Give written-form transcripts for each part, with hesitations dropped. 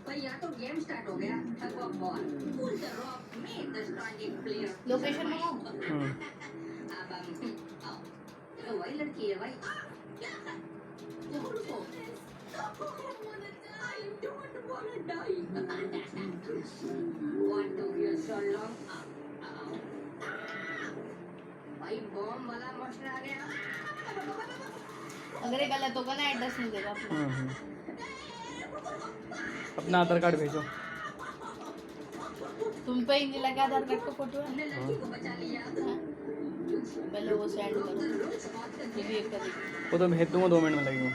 भैया तो game start हो गया tug of ball pull the rock make the striking player location में हूँ। अब आओ तो वही लड़की है भाई क्या रुको I don't wanna die want to hear so long भाई बॉम्ब वाला मॉन्स्टर आ गया अगर ये गलत होगा ना एड्रेस नहीं देगा अपना। अपना आधार कार्ड भेजो। तुम पे इंजिला का आधार कार्ड का फोटो है? हमने लड़की को बचा लिया पहले वो सेंड करो। ये भी एक कर वो तो भेज दूँगा 2 मिनट में लगेगा।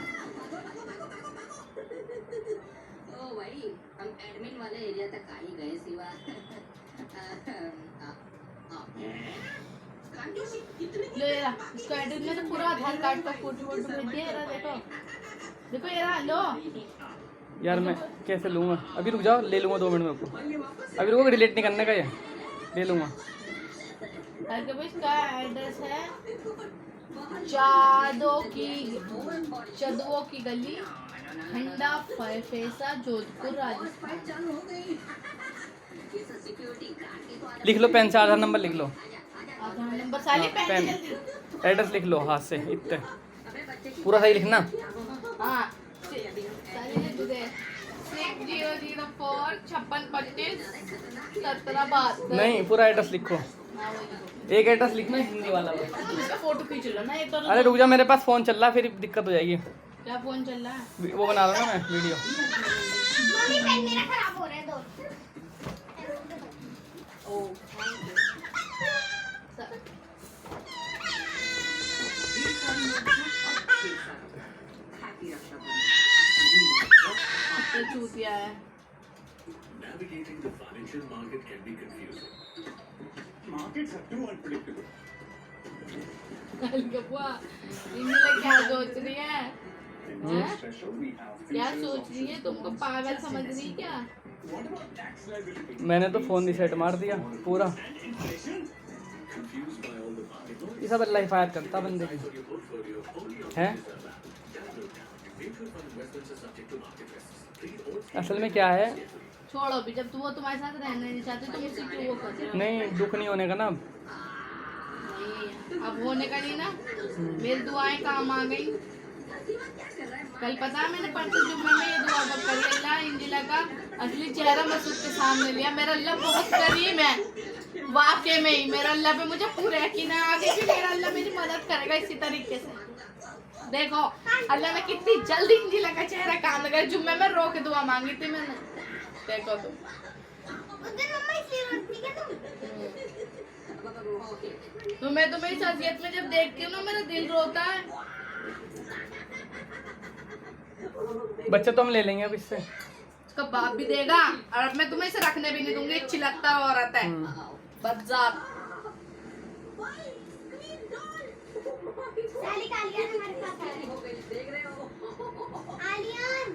ओ भाई हम एडमिन वाले एरिया तक आ ही गए सिवा लो ये रहा, इसको एडिट में तो पूरा आधार कार्ड का फोटो भेज दिया। ये रहा, देखो देखो ये रहा। लो यार मैं कैसे लूँगा? अभी रुक जाओ, ले लूँगा 2 मिनट में रुको। अभी रुको, डिलीट नहीं करने का, ये ले लूँगा। अरे भाई इसका एड्रेस है चदुओं की गली, खंडा फैसा, जोधपुर, राजस्थान। लिख लो पेन से, आधार नंबर लिख लो, आधार नंबर साली पेन एड्रेस लिख लो हाथ से, इतने पूरा सही लिखना। हाँ साली ने तुझे 6004 5625 17 नहीं, पूरा एड्रेस लिखो। हाँ वही लिखो। एक एड्रेस लिखना है हिंदी वाला। तुम इसका फोटो खींच लो ना। ये तो अरे रुक जा, मेरे पास फ़ोन चल रहा है, फिर दिक्कत हो जाएगी। क्या फोन चल रहा है? वो बना रहा हूँ ना मैं वीडियो। मम्मी पेन मेरा खराब हो रहा है दो। ओ थैंक यू। चूतिया है। Navigating the financial market can be confusing. Markets are too unpredictable. इनमें क्या सोच रही है? हैं? क्या सोच रही है? तुमको पागल समझ रही क्या? What about tax liability? मैंने तो फ़ोन रिसेट मार दिया पूरा। Inflation? Confused by all the market noise? ये सब अल्लाह हिफायत करता बंदे की For your portfolio, only on है। mutual fund investments are subject to market risks. Please always असल में क्या है, छोड़ो भी, जब वो तुम्हारे साथ रहना नहीं चाहते तुम उसी को वो कर रहे हो। नहीं दुख नहीं होने का ना। नहीं अब होने का नहीं ना। मेरी दुआएं काम आ गई। कल पता है मैंने परसों जुम्मे में ये दुआ करी, अल्लाह इंजिला का असली चेहरा मसूद के सामने लिया। मेरा अल्लाह बहुत करीम है, वाकई में ही मेरा अल्लाह पे मुझे पूरा यकीन है आगे भी मेरा अल्लाह मेरी मदद करेगा इसी तरीके से। देखो अल्लाह ने कितनी जल्दी इंजिला का चेहरा काम लगा। जुम्मे में रो के दुआ मांगी थी मैंने। देखो तुम उधर मम्मा इसलिए रोती है तुम। तुम्हें इस अजियत में जब देखती हूँ ना मेरा दिल रोता है। बच्चे तो हम ले लेंगे अब इससे। उसका बाप भी देगा और अब मैं तुम्हें इसे रखने भी नहीं दूंगी। चिलकता औरत है बदजात। साली कालियान हमारे पास आ आलियान।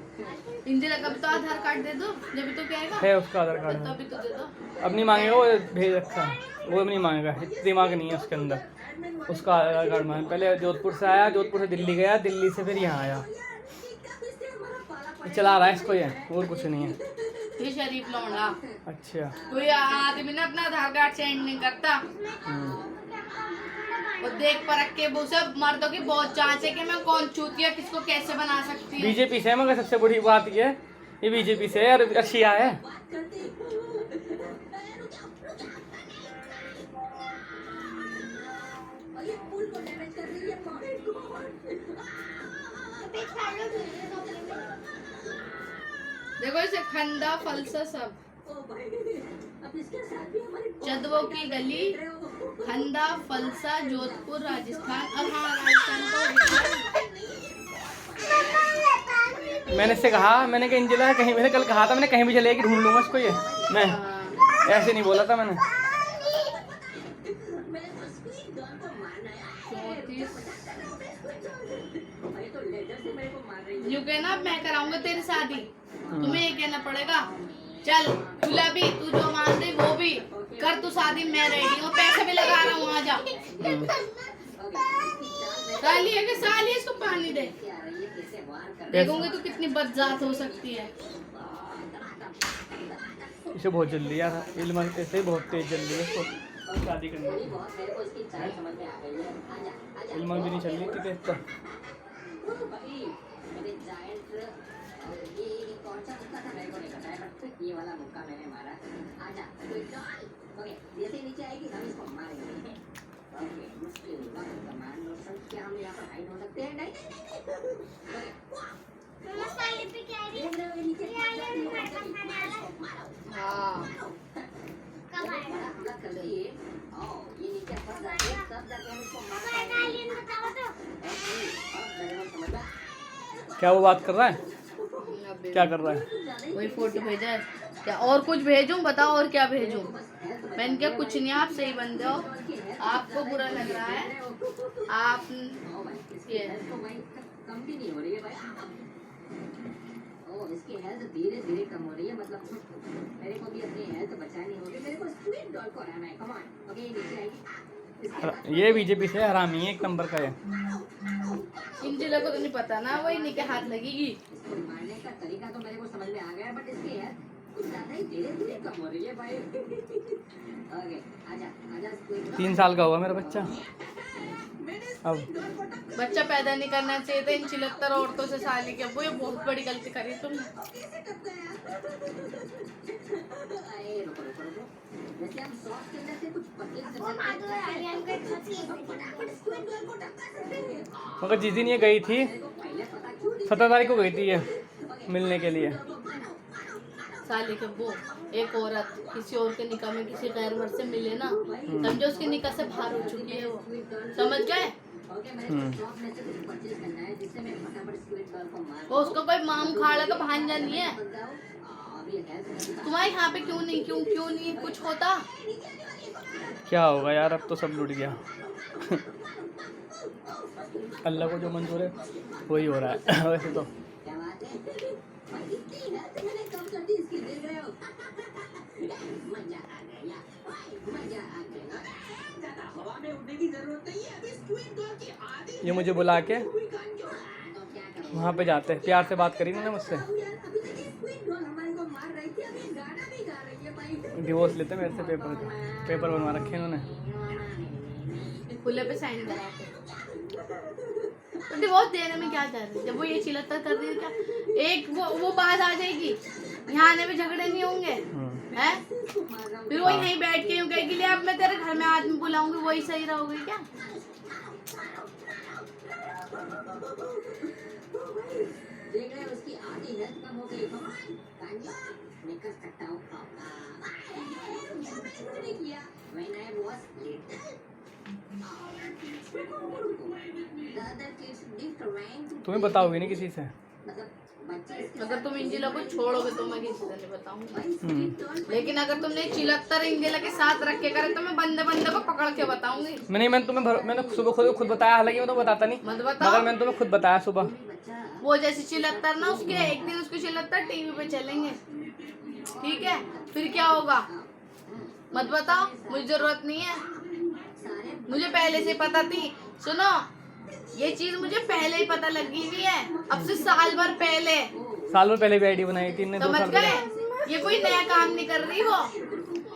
इंदिरा का भी तो आधार कार्ड दे दो जब तो क्या है उसका आधार कार्ड तो में। अभी तो दे दो। अब नहीं मांगेगा, वो भेज रखा है, वो नहीं मांगेगा, दिमाग नहीं है उसके अंदर। उसका आधार कार्ड मांगे। पहले जोधपुर से आया, जोधपुर से दिल्ली गया, दिल्ली से फिर यहाँ आया। चला रहा है इसको ये, और कुछ नहीं है। ये शरीफ लौंडा। अच्छा कोई आदमी ना अपना आधार कार्ड सेंड नहीं करता। वो देख परख के वो सब मर्दों की बहुत जांच है कि मैं कौन चूतिया किसको कैसे बना सकती हूँ। बीजेपी से है, मगर सबसे बड़ी बात ये बीजेपी से है और अर्शिया है। देखो इसे खंडा फलसा सब चदवों की गली, खंडा फलसा, जोधपुर, राजस्थान। अब हाँ राजस्थान को मैंने इससे कहा, मैंने कहा इंजिला कहीं, मैंने कल कहा था, मैंने कहीं भी चले कि ढूंढ लूंगा इसको। ये मैं ऐसे नहीं बोला था मैंने। यू कहना मैं कराऊंगा तेरी शादी, तुम्हें ये कहना पड़ेगा चल गुलाबी तू जो मान दे वो भी कर, तू शादी मैं रेडी हूँ, पैसे भी लगा रहा हूँ, आ जा। साली है कि साली इसको पानी दे। क्या रही है, कैसे वार कर देखोगे तो कितनी बदजात हो सकती है। इसे बहुत जल्दी यार, इल्म ऐसे ही बहुत तेज जल्दी है इसको शादी करने थोड़ी की। बहुत मेरे को इसकी चाल समझ में आ गई है। आजा आजा इल्म भी नहीं चल रही थी तेज तो। भाई मेरे जायंट ये कौन सा मुक्का था मेरे को नहीं पता है, बट ये वाला मुक्का मैंने मारा। आजा कोई चल। ओके जैसे ही नीचे आएगी हम इसको मारेंगे। ओके मुश्किल वक्त कमांड लो सब। क्या हम यहाँ पर हाइड हो सकते हैं? नहीं मम्मा साली पे क्या रही है? देख रहे हो ये नीचे ये आइए, मैं खाने वाला है। हाँ कब आएगा? हमला कर लिए। ओ ये नीचे फंस जाते हैं, तब जाके हम इसको मार मैं साली ने बताओ तो। ओके अब मेरे को समझ में क्या वो बात कर रहा है? क्या कर रहा है? वही फोटो भेजा है क्या? और कुछ भेजूं? बताओ और क्या भेजूं? मैंने क्या कुछ नहीं, आप सही बंदे हो। आपको बुरा लग रहा है, आप ये कम भी नहीं हो रही है भाई। ओ इसकी हेल्थ धीरे धीरे कम हो रही है, मतलब मेरे को भी अपनी हेल्थ बचानी होगी। मेरे को स्क्वीड डॉल को हराना है। कम ऑन ओके नीचे आएगी। ये बीजेपी से हरामी है, एक नंबर का है। इन जिला को तो नहीं पता ना, वही नहीं के हाथ लगेगी। इसको मारने का तरीका तो मेरे को समझ में आ गया, बट इसकी हेल्थ कुछ ज्यादा ही धीरे धीरे कम हो रही है भाई। ओके आजा आजा स्क्वीड 3 साल का हुआ मेरा बच्चा अब। बच्चा पैदा नहीं करना चाहिए था इन 76 औरतों से साली के। वो ये बहुत बड़ी गलती करी तुमने। रुको रुको रुको। वैसे हम सॉस के अंदर से कुछ पतले से वो माधुर आर्यन के फंसी है। मगर जिस दिन ये गई थी 17 तारीख को गई थी ये मिलने के लिए। साली के वो एक औरत किसी और के निकाह में किसी गैर मर्द से मिले ना, समझो उसके निकाह से बाहर हो चुकी है वो। समझ गए? वो उसका कोई माम खाड़ा का भांजा नहीं है। तुम्हारे यहाँ पे क्यों नहीं कुछ होता? क्या होगा यार, अब तो सब लुट गया। अल्लाह को जो मंजूर है वही हो रहा है। वैसे तो क्या बात है? इतनी रात मैंने कम कर दी इसकी, देख रहे हो? मजा आ गया, मजा आ गया। ज्यादा हवा में उड़ने की जरूरत नहीं है। अभी स्क्वीड डॉल की आधी ये मुझे बुला के तो क्या करूं? वहाँ पे जाते हैं, प्यार से बात करी ना मुझसे। अभी तक स्क्वीड डॉल हमारे को मार रही थी, अभी गाना भी गा रही है भाई। डिवोर्स लेते मेरे से, पेपर बनवा रखे इन्होंने। खुले पे साइन कराते। तो डिवोर्स देने में क्या जा रही है? जब वो ये चिल्लता कर रही है क्या एक वो बात आ जाएगी, यहाँ आने में झगड़े नहीं होंगे हैं? फिर वो यहीं बैठ के यूं कहेगी ले अब मैं तेरे घर में आदमी बुलाऊंगी, वही सही रहोगी क्या? देख रहे हो उसकी आधी हेल्थ कम हो गई। मैं कर सकता हूँ। मैंने किया when I was little. The other kids did trying to तुम्हें बताओगी नहीं किसी से? मतलब बच्चे इसके अगर तुम इंजिला को छोड़ोगे तो मैं किसी से नहीं बताऊंगी। भाई स्क्वीड डॉल लेकिन अगर तुमने 76 इंजिला के साथ रख के करे तो मैं बंदे को पकड़ के बताऊंगी। मैंने सुबह खुद बताया, हालांकि मैं तो बताता नहीं, मत बताओ। मगर मैंने तुम्हें खुद बताया सुबह। बच्चा वो जैसे 76 ना उसके एक दिन उसके 76 टीवी पे चलेंगे, ठीक है? फिर क्या होगा मत बताओ, मुझे जरूरत नहीं है। मुझे पहले से पता थी। सुनो ये चीज मुझे पहले ही पता लगी हुई है, अब से साल भर पहले। साल भर पहले भी आईडी बनाई थी इनने, 2 समझ साल गए? पहले। ये कोई नया काम नहीं कर रही वो।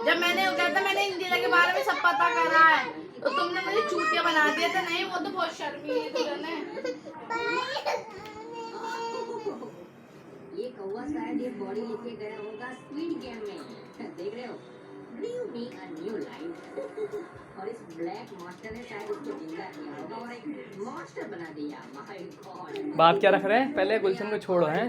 जब मैंने वो कहता मैंने इंदिरा के बारे में सब पता करा है तो तुमने मुझे चूतिया बना दिया था। नहीं वो तो बहुत शर्मीली है तुमने। ये कौवा शायद ये बॉडी लेके गया होगा स्क्वीड गेम में। देख रहे हो? New me a new life. और इस ब्लैक मॉन्स्टर ने शायद उसको जिंदा किया होगा और एक मॉन्स्टर बना दिया। My God. बात क्या रख रहे हैं? पहले गुलशन को छोड़ो हैं।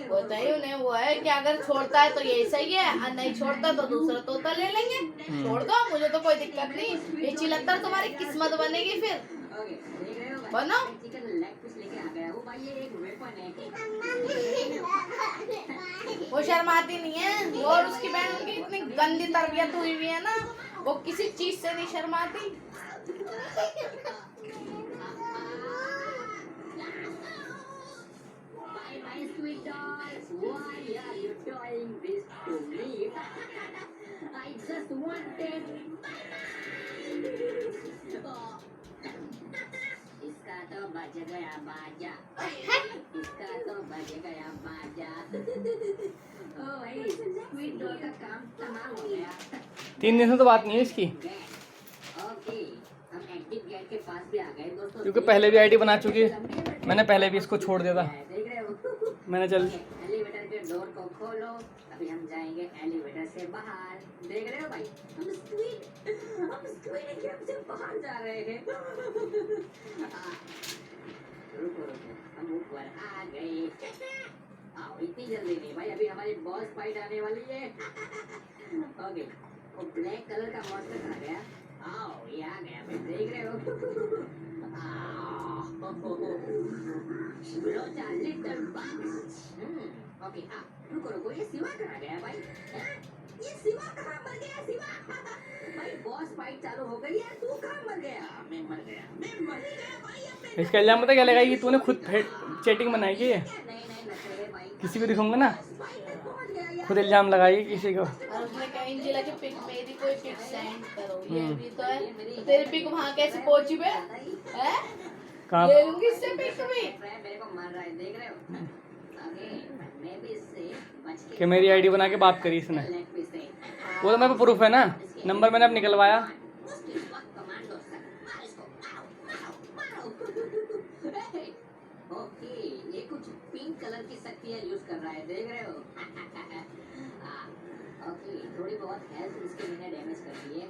बताइए उन्हें वो है कि अगर छोड़ता है तो यही सही है और नहीं छोड़ता तो दूसरा तोता ले लेंगे। छोड़ दो, मुझे तो कोई दिक्कत नहीं। ये 76 तुम्हारी किस्मत बनेगी फिर। ओके देख रहे हो? बनो। चिकन लेग पीस लेके आ गया वो भाई, ये एक वेपन है। वो शर्माती नहीं है, वो और उसकी बहन उनकी इतनी गंदी तरबियत हुई हुई है ना, वो किसी चीज से नहीं शर्माती। My sweet dolls, why are you doing this to me? I just wanted बज गया बाजा, इसका तो बज गया बाजा। ओ भाई स्क्विड डॉल का काम तमाम हो गया। 3 दिन से तो बात नहीं है इसकी, ओके हम एक्टिव गेट के पास भी आ गए दोस्तों, क्योंकि पहले भी आईडी बना चुकी है। मैंने पहले भी इसको छोड़ दिया था। देख रहे हो? मैंने चल एलिवेटर के डोर को खोलो, अभी हम जाएंगे एलिवेटर से बाहर। देख रहे हो भाई, हम स्क्वीड गेट से बाहर जा रहे हैं। रुको हम ऊपर आ गए। आओ इतनी जल्दी नहीं भाई, अभी हमारी बॉस फाइट आने वाली है। ओके वो ब्लैक कलर का मॉन्स्टर आ गया। आओ ये आ गया भाई, देख रहे हो? ओके रुको ये सिवा कहाँ गया भाई? ये सिवा कहाँ मर गया? सिवा भाई बॉस फाइट चालू हो गई है, तू कहाँ मर गया? मैं मर गया भाई। अब इसका इल्जाम पता क्या लगाई कि तूने खुद चैटिंग बनाई है। नहीं नखरे भाई, किसी को दिखाऊंगा ना, फाइट में पहुंच गया यार। खुद इल्जाम लगाई किसी को। और उसने कहा इंजिला की पिक, मेरी कोई पिक सेंड करो। ये भी तो है, तो तेरी पिक वहाँ कैसे पहुंची बे? हैं? कहाँ ले लूंगी इससे पिक भी। मेरे को मार रहा है, देख रहे हो? आगे मैं भी इससे बच के कि मेरी आईडी बना के बात करी इसने, लेग पे से वो तो मेरे पे प्रूफ है ना। नंबर मैंने अब निकलवाया। उसके बाद कमांडो सर मार इसको, मारो। ओके ये कुछ पिंक कलर की शक्तियाँ यूज कर रहा है, देख रहे हो? ओके थोड़ी बहुत हेल्थ इसके मैंने डैमेज कर दी है।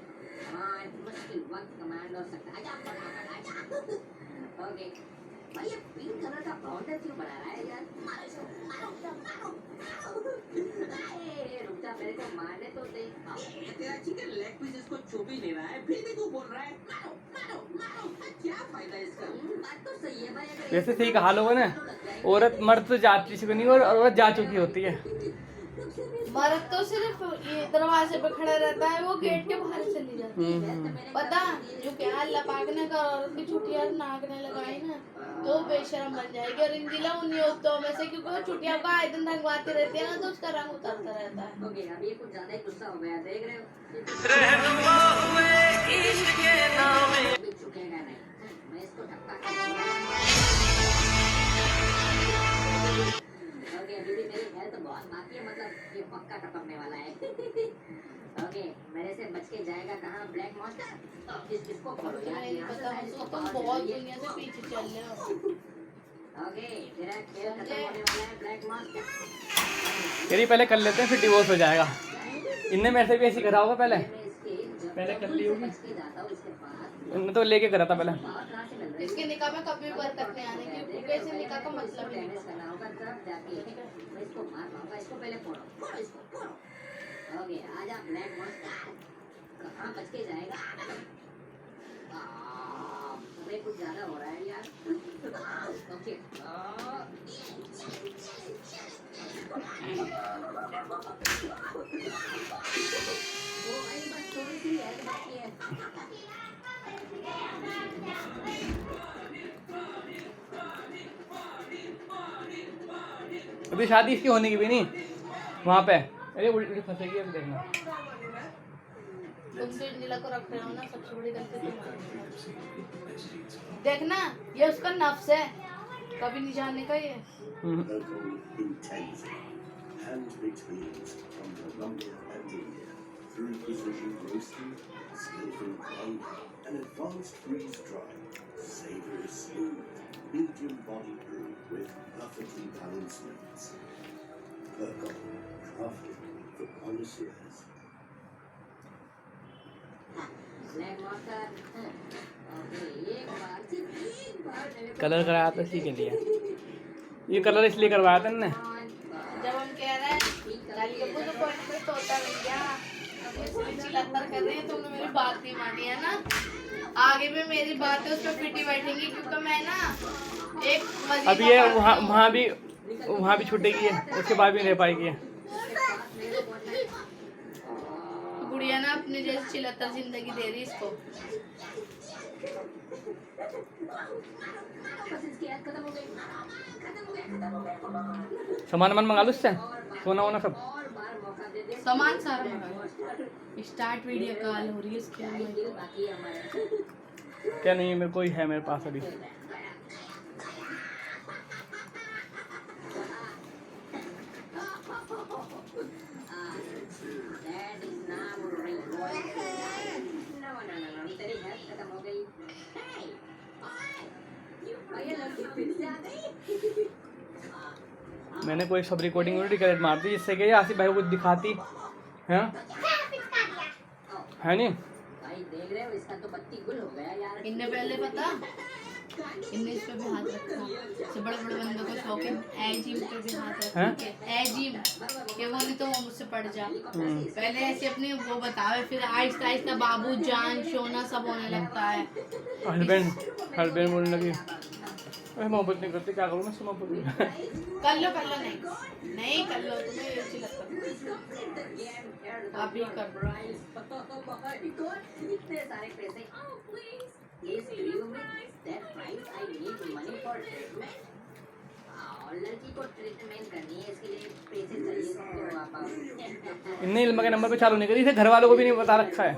मुश्किल वक्त कमांडो सर आजा फटाफट आजा। ओके भाई ये पिंक कलर का पाउडर क्यों बना रहा है यार? मारो इसको, मारो। रुक जा, मेरे को मारने तो दे। तेरा चिकन लेग पीस इसको छू भी नहीं रहा है, फिर भी तू बोल रहा है मारो। क्या फायदा इसका? बात तो सही है भाई। अगर वैसे सही कहा लोगों ने, औरत मर्द तो जाती से नहीं, और औरत जा चुकी होती है। मर्द तो सिर्फ ये दरवाजे पे खड़ा रहता है, वो गेट के बाहर चली जाती है। पता जो क्या अल्लाह पाक ने कर औरत की छुट्टियां नाक ने लगाई ना, तो बेशरम बन जाएगी। और इंजिला उन्हीं औरतों में से, क्योंकि वो छुट्टियां का आए दिन रंगवाती रहती है ना, तो उसका रंग उतरता रहता है। ओके अब ये कुछ ज्यादा ही गुस्सा हो गया, देख रहे हो? अभी झुकेगा नहीं, मैं इसको धक्का ओके अभी भी मेरी हेल्थ बहुत बाकी है, मतलब ये पक्का टपकने वाला है। ओके मेरे से बच के जाएगा कहाँ ब्लैक मॉन्स्टर? इसको खोलो यार, नहीं यहाँ से पता, शायद इसको तुम पावर बहुत मिली है। दुनिया से पीछे चल रहे हो। ओके तेरा खेल खत्म होने वाला है ब्लैक मॉन्स्टर। तेरी पहले कर लेते हैं, फिर डिवोर्स हो जाएगा। इनने मेरे से भी ऐसी करा होगा पहले कर ली होगी। इनने तो लेके करा था पहले। इसके निकाह में कभी बरकत नहीं आने की, क्योंकि ऐसे निकाह का मतलब ही नहीं है। इसको पहले फोड़ो इसको। ओके आजा ब्लैक मॉन्स्टर, कहाँ बच के जाएगा? अबे कुछ ज्यादा हो रहा है यार। ओके वो भाई बस थोड़ी सी हेल्प बाकी है। अभी शादी इसकी होने की भी नहीं वहाँ पे। अरे उल्टी फंसेगी अभी, देखना। तुम तो इंजिला को रख रहे हो ना, सबसे बड़ी गलती तुम्हारी। देखना ये उसका नफ्स है, कभी नहीं जाने का ये। Hand-picked meals from Colombia and India through precision roasting, skillful grinding, and advanced freeze-dry. Savor smooth, medium body brew with perfectly balanced notes. Percol, crafted for connoisseurs. Black monster okay एक बार सिर्फ एक बार मेरे को कलर कराया था इसी के लिए, ये कलर इसलिए करवाया था इनने। जब हम कह रहे हैं तो पॉइंट पे तोता बन गया, इसलिए चिल्लाकर कर रहे हैं, तुमने मेरी बात नहीं मानी है ना। आगे भी मेरी बातें उस पर फिटी बैठेंगी, क्योंकि मैं ना एक वजीफा अब ये पढ़ती हूँ। वहाँ भी छूटेगी है, उसके बाद भी नहीं रह पाएगी। गुड़िया ना अपनी जैसी चिल्लाता जिंदगी दे रही इसको। सामान मंगा लो इससे, सोना वोना सब। सामान सारा मंगा। स्टार्ट वीडियो कॉल हो रही है इसके लिए। क्या नहीं है, मेरे को ही है मेरे पास अभी। अभी तेरी हेल्थ खत्म हो गई। Hey, ओए, भाई ये लड़की फिर से आ गई। मैंने कोई सब रिकॉर्डिंग डिलीट मार दी जिससे कि आसिफ भाई को कुछ दिखाती है नहीं। भाई देख रहे हो इसका तो बत्ती गुल हो गया यार। इनने पहले पता इनने इस पे भी हाथ रखा। से बड़े बड़े बंदों को शौक है जिम पे भी हाथ रखा। जिम के वो नहीं तो वो मुझसे पड़ जा। पहले ऐसे अपनी वो बतावे फिर आहिस्ता आहिस्ता बाबू जान शोना सब होने लगता है। हस्बैंड बोलने लगी मैं मोहब्बत नहीं करती, क्या करूँ मैं मोहब्बत नहीं। कर लो नहीं कर लो, तुम्हें ये अच्छी लगता आप ही कर। इतने सारे पैसे Please give me that price. I need money for treatment. और लड़की को ट्रीटमेंट करनी है इसके लिए पैसे चाहिए तो आप इनने इल्मा के नंबर पे चालू नहीं करी, इसे घर वालों को भी नहीं बता रखा है,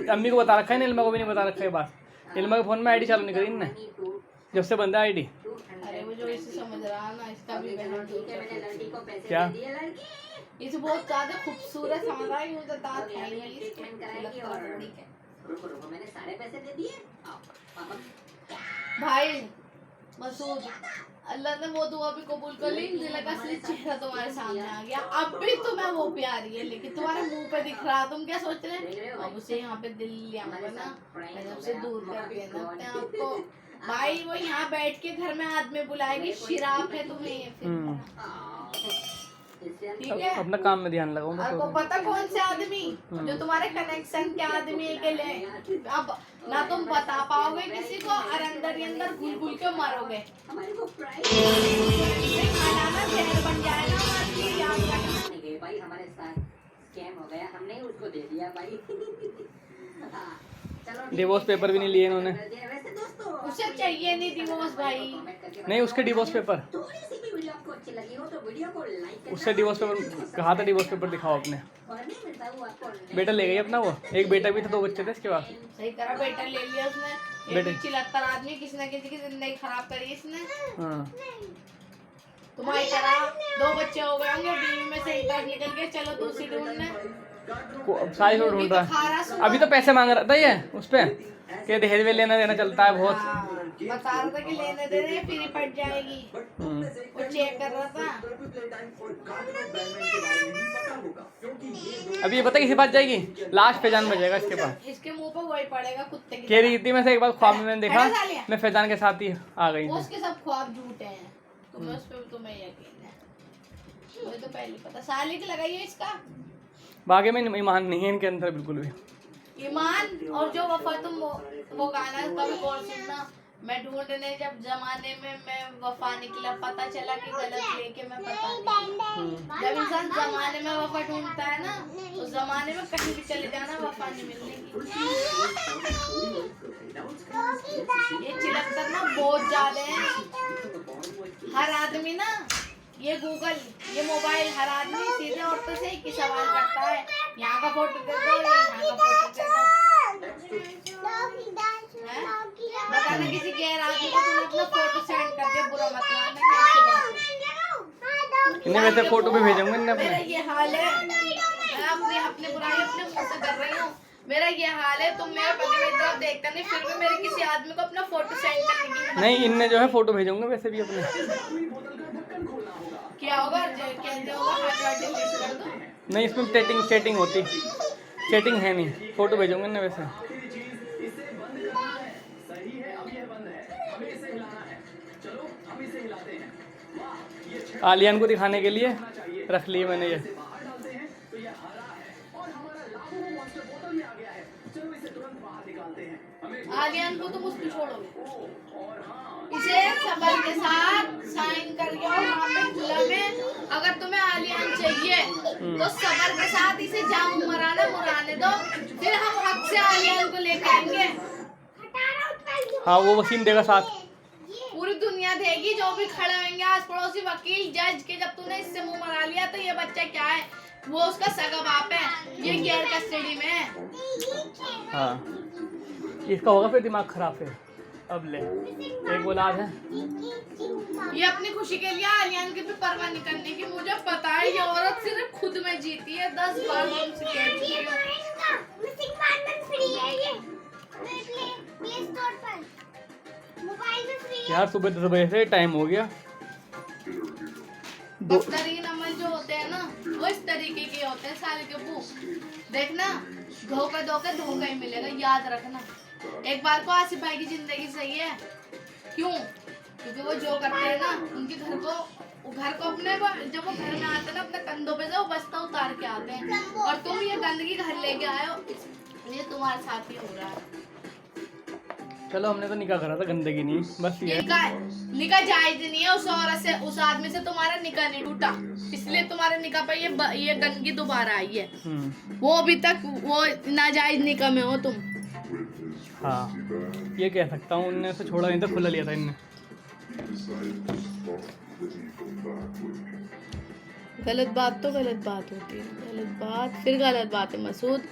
अम्मी को बता रखा है ना, इल्मा को भी नहीं बता रखा है। बात इल्मा के फोन में आईडी चालू नहीं करी इनने जब से बंदा आईडी। अरे वो जो इसे समझ रहा ना इसका भी मैंने लड़की को पैसे क्या? दे दिए। लड़की इसे बहुत ज्यादा खूबसूरत समझ रहा है, यूं तो दांत ओके, है अभी नहीं ट्रीटमेंट कराएगी और रुको मैंने सारे पैसे दे दिए। आओ पापा भाई मसूद अल्लाह ने वो दुआ भी कबूल कर ली, दिल का असली चेहरा तुम्हारे सामने आ गया। अब भी तुम्हें वो प्यारी है लेकिन तुम्हारे मुंह पे दिख रहा। तुम क्या सोच रहे हो अब उसे यहाँ पे दिल लिया ना मैं उससे दूर कर देना अपने आप को। भाई वो यहाँ बैठ के घर में आदमी बुलाएगी, शराब है तुम्हें ये फिर ठीक है। अपना काम में ध्यान लगाओ मैं आपको पता कौन से आदमी जो तुम्हारे कनेक्शन के आदमी के लिए अब ना तुम बता पाओगे किसी को और अंदर ही अंदर घुल घुल के मरोगे। हमारे को प्राइस खाना जहर बन जाएगा हमारे लिए, याद रखना। नहीं गए भाई, हमारे साथ स्कैम हो गया, हमने उसको दे दिया भाई। हाँ, चलो डिवोर्स पेपर भी नहीं लिए इन्होंने। वैसे दोस्तों उसे चाहिए नहीं डिवोर्स भाई। नहीं उसके डिवोर्स पेपर, थोड़ी सी भी वीडियो आपको अच्छी लगी हो तो वीडियो को लाइक करना। उससे डिवोर्स पेपर कहा था, डिवोर्स पेपर दिखाओ अपने। और नहीं मिलता वो आपको बेटा ले गई अपना, वो एक बेटा भी था, 2 बच्चे थे इसके बाद। सही करा बेटा ले लिया उसने। ये बेटे। भी चिलत्तर आदमी किसी न किसी की जिंदगी खराब करी इसने। हाँ तुम्हारी तरह 2 बच्चे हो गए होंगे, बीवी में से एक बार निकल के चलो दूसरी ढूंढने। सारी लोग ढूंढ रहा है। अभी तो पैसे मांग रहा था ये उस पे कि दहेज में लेना देना चलता है बहुत। हाँ, बता रहा था कि लेने दे रहे फिर ही पट जाएगी। वो चेक कर रहा था। अभी ये पता किसी बात जाएगी, लास्ट फैजान बजेगा इसके पास। इसके मुंह पे वही पड़ेगा कुत्ते की कह रही थी मैं से एक बार ख्वाब में मैंने देखा, हटा सालिया। मैं फैजान के साथ ही आ गई वो थी। उसके सब ख्वाब झूठे हैं, तुम्हें उस पे तुम्हें यकीन है। मुझे तो पहले पता। साली की लगाइए इसका बाकी में ईमान नहीं है इनके अंदर बिल्कुल भी। ईमान और जो वफा तुम वो गाना है उसका भी गौर सुनना। मैं ढूंढने जब जमाने में मैं वफा निकला, पता चला कि गलत लेके मैं पता नहीं। जब इंसान जमाने में वफा ढूंढता है ना, उस जमाने में कहीं भी चले जाना वफा नहीं मिलने की। ये चिलक्कर ना बहुत ज्यादा है। हर आदमी ना ये गूगल ये मोबाइल हर आदमी सीधे औरतों से एक ही सवाल करता है, यहाँ का फोटो दे दो, यहाँ का फोटो दे दो। बताना किसी गैर आदमी को तुमने अपना फोटो सेंड कर दिया, बुरा मत मानना। कैसी बात है? इन्हें वैसे फोटो भी भेजूंगा इन्हें मेरा अपने। ये हाल है, मैं अपनी बुराई अपने मुंह से कर रही हूँ। मेरा ये हाल है, तुम मेरे पति मेरी तरफ देखता नहीं, फिर भी मेरे किसी आदमी को अपना फोटो सेंड करने की नहीं इनने जो है फोटो भेजूंगा वैसे भी अपने। क्या होगा? कहते होगा हाथ वाट डिलीट कर दो। नहीं इसमें चैटिंग होती, चैटिंग है नहीं, फोटो भेजूंगा ना वैसे। आलियान को दिखाने के लिए रख लिए मैंने ये। आलियान को तुम उसको छोड़ोगे, इसे सबर के साथ साइन करके और वहाँ पे खुला में अगर तुम्हें आलियान चाहिए तो सबर के साथ इसे जाम मुराने दो, फिर हम हक से आलियान को लेकर आएंगे। हाँ वो वसीम देगा साथ। पूरी दुनिया देगी, जो भी खड़े होंगे आस पड़ोसी वकील जज के। जब तूने इससे मुंह मरा लिया तो ये बच्चा क्या है, वो उसका सगा बाप है, ये गैर कस्टडी में है। हाँ इसका होगा फिर दिमाग खराब फिर। अब ले एक औलाद है, ये अपनी खुशी के लिए आलियान की भी परवाह नहीं करने की। मुझे पता है ये औरत सिर्फ खुद में जीती है, 10 बार हम उसे कह चुकी हूँ। यार सुबह 10 बजे से टाइम हो गया। बख्तरी नमन जो होते हैं ना वो इस तरीके के होते हैं साल के बू। देखना धोखा ही मिलेगा, याद रखना। एक बार को आसिफ भाई की जिंदगी सही है, क्यों? क्योंकि वो जो करते हैं ना उनके घर को अपने जब वो घर में आते हैं ना अपने कंधों पे से वो बस्ता उतार के आते हैं, और तुम ये गंदगी घर लेके आए हो, ये तुम्हारे साथ ही हो रहा है। चलो हमने तो निकाह करा था, गंदगी नहीं, बस ये निकाह जायज नहीं है। उस औरत से, उस आदमी से तुम्हारा निकाह नहीं टूटा, इसलिए तुम्हारे निकाह पे ये गंदगी दोबारा आई है। वो अभी तक वो नाजायज निकाह में हो तुम। हाँ ये कह सकता हूँ, उनने उसे छोड़ा नहीं था, खुला लिया था इनने। गलत बात तो गलत बात होती है, गलत बात फिर गलत बात है मसूद।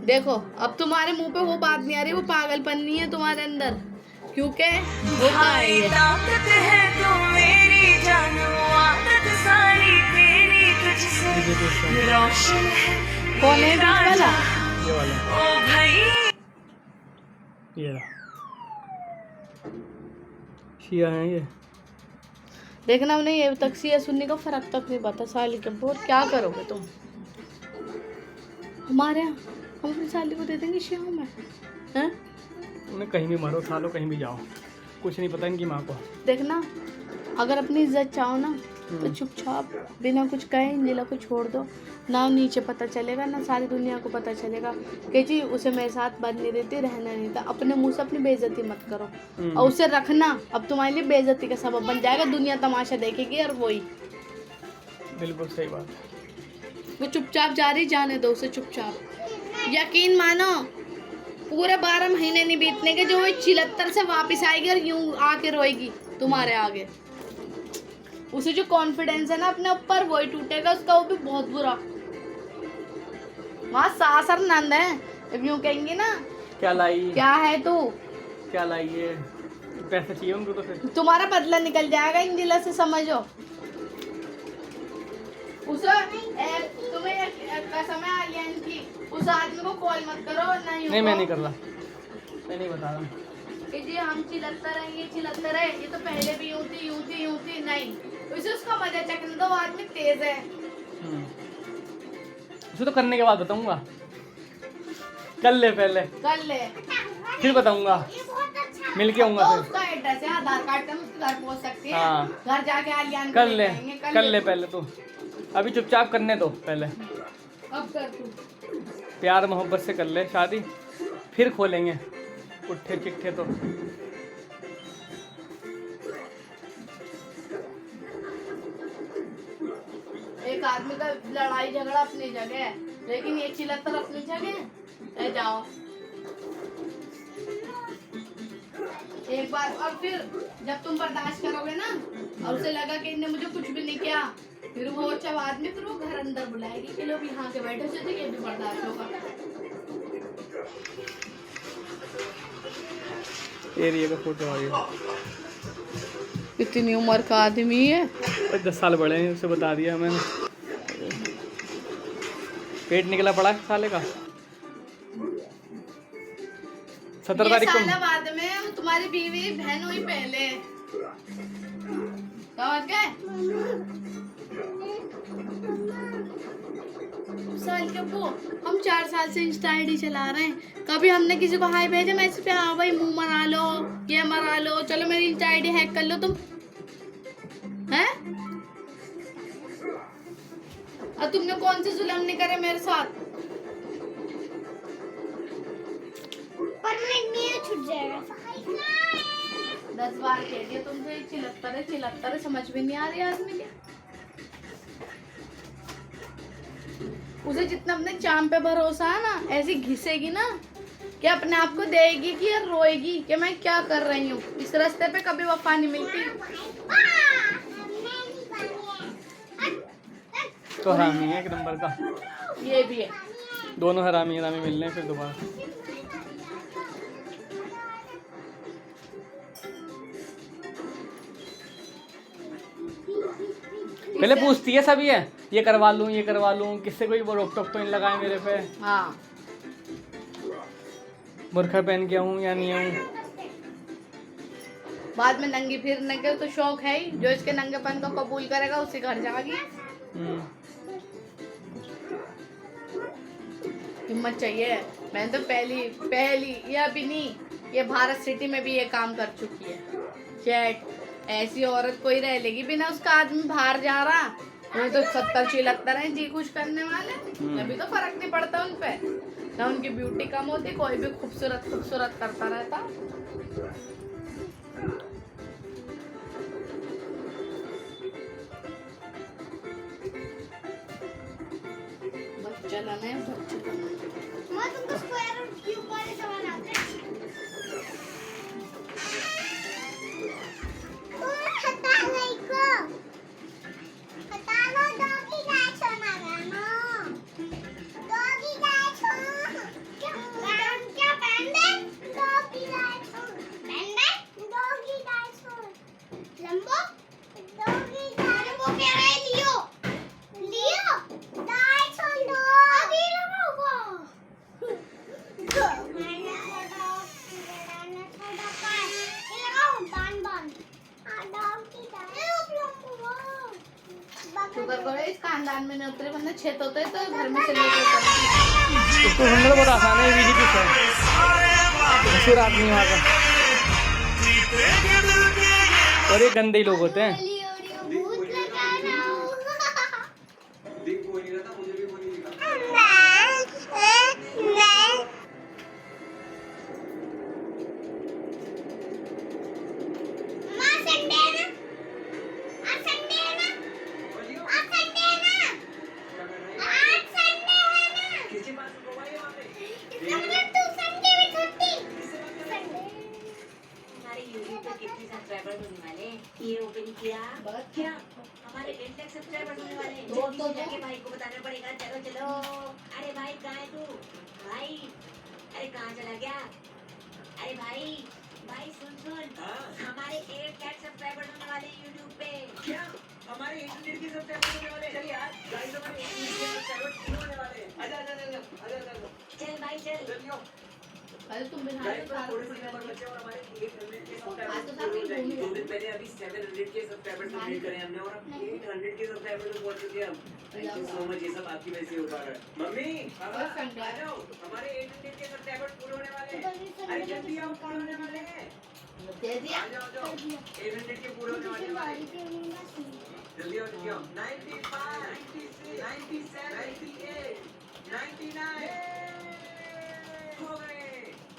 देखो अब तुम्हारे मुंह पे वो बात नहीं आ रही, वो पागलपन नहीं है तुम्हारे अंदर, क्योंकि वो ताकत है तो मेरी जानो, आदत सारी तेरी तुझसे रोशन है। कौन है वाला? ये वाला ओ भाई ये रहा, शिया है ये। देखना उन्हें ये तक सिया सुनने का फर्क तक नहीं पता। साली के बहुत क्या करोगे तुम? हमारे यहाँ हम अपनी साली को दे देंगे शियाओं में, हैं? उन्हें कहीं भी मारो, खा लो, कहीं भी जाओ, कुछ नहीं पता इनकी माँ को। देखना अगर अपनी इज्जत चाहो ना तो चुपचाप बिना कुछ कहे इंजिला को छोड़ दो, ना नीचे पता चलेगा ना सारी दुनिया को पता चलेगा कि जी उसे मेरे साथ बात नहीं देती, रहना नहीं था। अपने मुंह से अपनी बेइज्जती मत करो, और उसे रखना अब तुम्हारे लिए बेइज्जती का सबब बन जाएगा, दुनिया तमाशा देखेगी। और वही बिल्कुल सही बात। वो चुपचाप जा रही, जाने दो उसे चुपचाप। यकीन मानो पूरे 12 महीने नहीं बीतने के जो वो 76 से वापस आएगी और यूं आके रोएगी तुम्हारे आगे। उसे जो कॉन्फिडेंस है ना अपने ऊपर वही टूटेगा उसका, वो भी बहुत बुरा। वहाँ सास और नंद है, अब यूं कहेंगी ना क्या लाई, क्या है तू, क्या लाई है, पैसे चाहिए उनको तो फिर तुम्हारा बदला निकल जाएगा इन दिला से, समझो। उसे तुम्हें एक कसम है आलियान की, उस आदमी को कॉल मत करो। नहीं मैं नहीं कर रहा, मैं नहीं बता रहा कि जी हम चिलत्तर है, ये चिलत्तर है, ये तो पहले भी यूं थी। नहीं, उसे उसका मजा चखने दो, वो आदमी तेज है। उसे तो करने के बाद बताऊंगा, कर ले पहले, कर ले फिर बताऊंगा, मिल के आऊंगा तो फिर। उसका एड्रेस है, आधार कार्ड से उसके घर पहुंच सकती है। हाँ। घर जाके आलियान को कर ले ले, जाएंगे, कर ले पहले तो, अभी चुपचाप करने दो पहले, अब कर तू। प्यार मोहब्बत से कर ले शादी, फिर खोलेंगे पुट्ठे चिट्ठे तो। एक आदमी का लड़ाई झगड़ा अपनी जगह है, लेकिन ये चिलत्तर अपनी जगह है। जाओ एक बार, और फिर जब तुम बर्दाश्त करोगे ना और उसे लगा कि इन्हें मुझे कुछ भी नहीं किया, फिर वो जब आदमी फिर वो घर अंदर बुलाएगी कि लोग यहाँ के बैठे से थे, ये भी बर्दाश्त होगा। एरिया का फोटो आ गया, कितनी उम्र का आदमी है, 10 साल बड़े हैं, उसे बता दिया मैंने। पेट निकला पड़ा है साले का। 17 तारीख को साला बाद में तुम्हारी बीवी बहन हुई पहले, समझ गए? साल के वो हम 4 साल से इंस्टा आईडी चला रहे हैं, कभी हमने किसी को हाय भेजा मैसेज पे, हाँ भाई मुंह मरा लो, ये मरा लो, चलो मेरी इंस्टा आईडी हैक कर लो तुम, हैं? और तुमने कौन से जुल्म नहीं करे मेरे साथ? पर मैं छूट जाएगा। 10 बार कह दिया तुमसे, चिलत्तर है, समझ में नहीं आ रही आदमी के। उसे जितना अपने चाम पे भरोसा है ना, ऐसी घिसेगी ना कि अपने आप को देगी कि यार रोएगी कि मैं क्या कर रही हूँ। इस रास्ते पे कभी वफा नहीं मिलती। तो हरामी है एक नंबर का, ये भी है, दोनों हरामी मिल रहे हैं फिर दोबारा। पहले पूछती है सभी है, ये करवा लूं, किससे कोई वो रोक टोक तो नहीं लगाए मेरे पे, हाँ। बुरखा पहन के आऊँ या नहीं आऊँ। बाद में नंगी फिरने के तो शौक है ही, जो इसके नंगेपन को कबूल करेगा उसी घर जाएगी। हिम्मत चाहिए। मैं तो पहली ये अभी नहीं, ये भारत सिटी में भी ये काम कर चुकी है। चैट ऐसी औरत कोई रह लेगी बिना उसका आदमी बाहर जा रहा, वो तो 70-76 है जी कुछ करने वाले, अभी तो फर्क नहीं पड़ता उन पे, ना उनकी ब्यूटी कम होती, कोई भी खूबसूरत करता रहता। चला मैं तुमको स्क्वायर और क्यूब वाले सवाल आते हैं? हटा नहीं को हटा लो डॉगी गाइस होना गाना डॉगी गाइस हो क्या पैंडा डॉगी गाइस हो पैंडा डॉगी गाइस हो लंबो डॉगी गाइस वो कह रहे लियो गाइस हो डॉगी लगाओ शुक्र करो इस खानदान में नहीं उतरे, वरना छेद होते तो घर में चले जाते। उसको ढूंढना बहुत आसान है, बीजेपी से मशहूर आदमी वहाँ का, और ये गंदे ही लोग होते हैं। ये ओपन किया क्या हमारे 8 लाख सब्सक्राइबर होने वाले हैं। जल्दी जाके भाई को बताना पड़ेगा। चलो चलो, अरे भाई कहाँ है तू भाई? अरे कहाँ चला गया? अरे भाई भाई सुन हमारे 8 लाख सब्सक्राइबर होने वाले हैं यूट्यूब पे। क्या हमारे 800 के सब्सक्राइबर होने वाले हैं? चल यार गाइस हमारे 800 के सब्सक्राइबर होने वाले हैं। आजा चल भाई चल जल्दी। अरे तुम बिना थोड़े से नंबर बचे और हमारे 800 के सब्सक्राइबर्स पूरे हो जाएंगे। 2 दिन पहले अभी 700 के सब्सक्राइबर्स कंप्लीट करे हमने और अब 800 के सब्सक्राइबर्स पहुंच चुके हैं हम। थैंक यू सो मच, ये सब आपकी वजह से हो पा रहा है। मम्मी पापा आ जाओ, हमारे 800 के सब्सक्राइबर्स पूरे होने वाले हैं। अरे जल्दी आओ, पूरे होने वाले हैं। दे दिया, आ जाओ 800 के पूरे होने वाले हैं। जल्दी आओ 95 96 97 98 99 हो गए।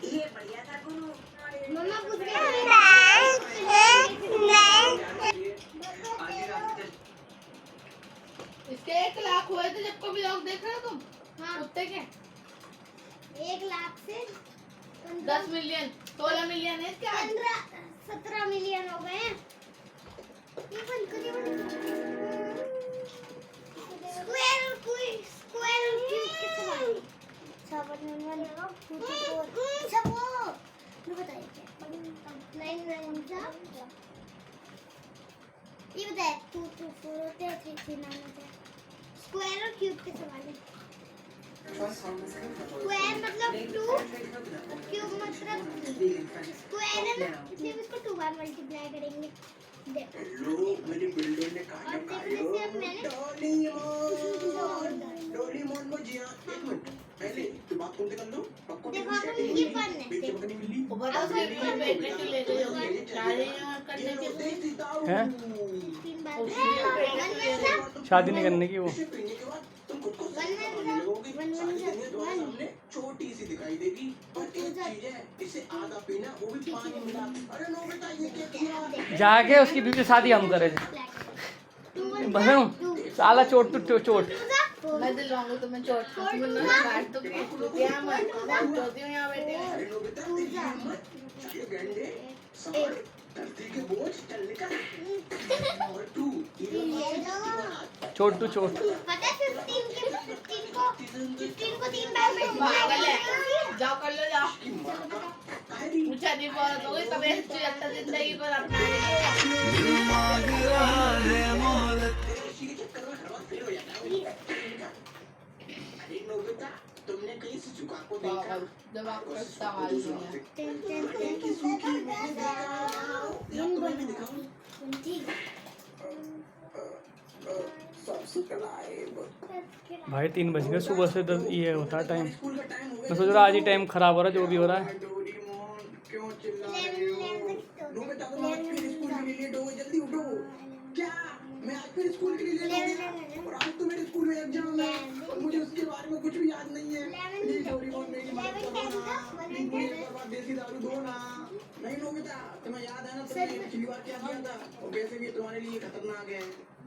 ये बढ़िया था गुरु। मम्मा पूछ रही है इसके 1 लाख हुए थे जब कभी लोग देख रहे हो तुम? हाँ कुत्ते के 1 लाख से 10 मिलियन 16 मिलियन है क्या? 17 मिलियन हो गए हैं। ये बंद करिए स्क्वायर और क्यूब के सवाल सब बताइए क्या ये बताए 2 2 4 होते हैं 3 3 9 होते हैं। स्क्वायर और क्यूब के सवाल है। स्क्वायर मतलब 2, क्यूब मतलब 3। स्क्वायर है ना, इसलिए इसको 2 बार मल्टीप्लाई करेंगे। लोग मेरी बिल्डिंग ने और जैसे अब मैंने डोरेमोन मुझे एक मिनट पहले तो बात कौन से कर लो आपको देखो अपन ये पढ़ना है। बेटे मगनी मिली वो बता उसके बेटे के ले गए होंगे शादी करने के लिए। हैं? 3 बार शादी नहीं करने की वो। इसे पीने के बाद तुम खुद को सही समझने लगोगे। सारी दुनिया तुम्हारे सामने छोटी सी दिखाई देगी, पर एक चीज है, इसे आधा पीना, वो भी पानी मिला। अरे नो बेटा ये क्या किया? जाके उसकी बीवी से शादी हम करे थे। बहनों साला चोट तो चोट। मैं दिलवाऊंगा तुम्हें चोट, तुम ना काट दो क्या मत चोटी में यहाँ बैठे। अरे नो बेटा तेरी हिम्मत, ये गंडे समझ धरती के बोझ चल निकल। और तू चोट तो चोट। पता है 15 को 3 बार पागल है, जाओ कर लो जाओ। कायरी मुझे नहीं बोला तो कभी अच्छी जिंदगी पर अपना तेरे इसी के चक्कर में हर बार फेल हो जाता है। अरे नो बेटा तुमने कहीं से झुका को देखा? जब आपको सवाल की सूखी भाई 3 बज गए, सुबह से ये होता है टाइम। स्कूल का टाइम हो मैं सोच रहा आज ही टाइम खराब हो रहा है, जो भी हो रहा है। डोरेमोन क्यों चिल्ला रहे हो? नोबिता तुम आज फिर स्कूल के लिए लेट हो गए, जल्दी उठो। क्या मैं आज फिर स्कूल के लिए लेट हो गया? और आज तो मेरे स्कूल में एग्जाम है और मुझे उसके बारे में कुछ भी याद नहीं है। प्लीज डोरेमोन मेरी मदद करो ना, प्लीज मुझे एक बार देसी दारू दो ना। नहीं नोबिता, तुम्हें याद है ना तुमने पिछली बार क्या किया था? और वैसे भी तुम्हारे लिए खतरनाक है।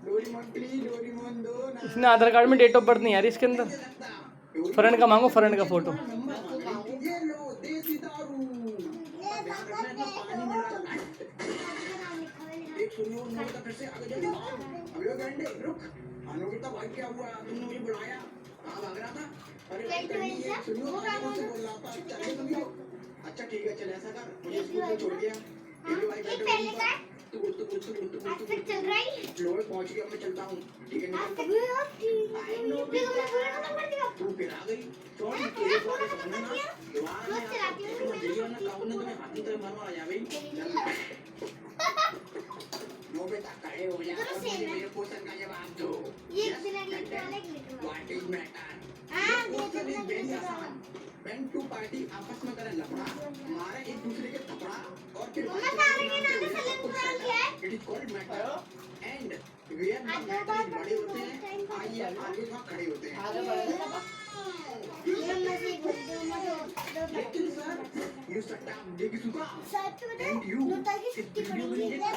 डोरेमोन प्लीज, डोरेमोन दो ना। इसने आधार कार्ड में डेट ऑफ बर्थ नहीं आ रही इसके अंदर। फ्रेंड का मांगो, फ्रेंड का फोटो। ये लो देसी दारू। ध्यान रखना इसमें पानी मिला। एक सुनियो नोबिता फिर से आगे जल्दी भाग। अबे गंडे रुक। नोबिता भाई क्या हुआ? तुमने मुझे बुलाया? कहाँ भाग रहा था? अरे भाई सुनियो, मुझसे बोल रहा था। चलिए सुनियो। अच्छा ठीक है, चल ऐसा कर, मुझे स्कूल में छोड़ दिया। ये भाई बैठो। तू चल रहा है लो पहुंच गया, मैं चलता हूँ। ठीक है निकल। तू फिर आ गई। छोड़ तेरे बारे समझना ना। दोबारा मैं आता हूँ तो देखिए ना काबू ने तुम्हें हाथी तरह मारवा आ जावे। नोबिता खड़े हो जा और मुझे मेरे क्वेश्चन का जवाब दो। ये बिना गेट वाला गेट व्हाट इज मैटर? हां क्वेश्चन इज वेरी आसान। व्हेन टू पार्टी आपस में करें लफड़ा, मारे एक दूसरे के थपड़ा और फिर मम्मा सारे के नाम से सलेम कुरान क्या है? It is called matter and where the matter बड़े होते हैं आइए आगे वहाँ खड़े होते हैं। मम्मा से बोल दो मम्मा लेकिन सर यू सट्टा देखी सुका सच में एंड यू नोटा की इस छुट्टी वीडियो में पड़ी एक है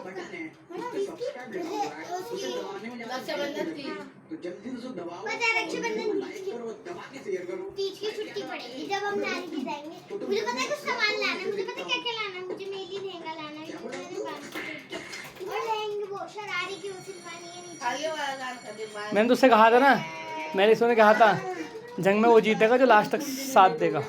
बटन है उस पे सब्सक्राइब लिखा हुआ है, उसे दबाने में ज़्यादा रक्षाबंधन थी। तो जल्दी से दबाओ पता है, रक्षाबंधन और लाइक करो, दबा के शेयर करो। तीज की छुट्टी पड़ेगी जब हम नानी के जाएंगे। मुझे पता है कुछ सामान लाना है, मुझे पता है क्या लाना है। मुझे मेहंदी लहंगा लाना है, मैंने बात और लहंगे वो शरारी की वो सिलवानी है नीचे। आगे वाला गाल कर दे बाय। मैंने तो उससे कहा था ना, मैंने इसने कहा था जंग में वो जीतेगा जो लास्ट तक साथ देगा।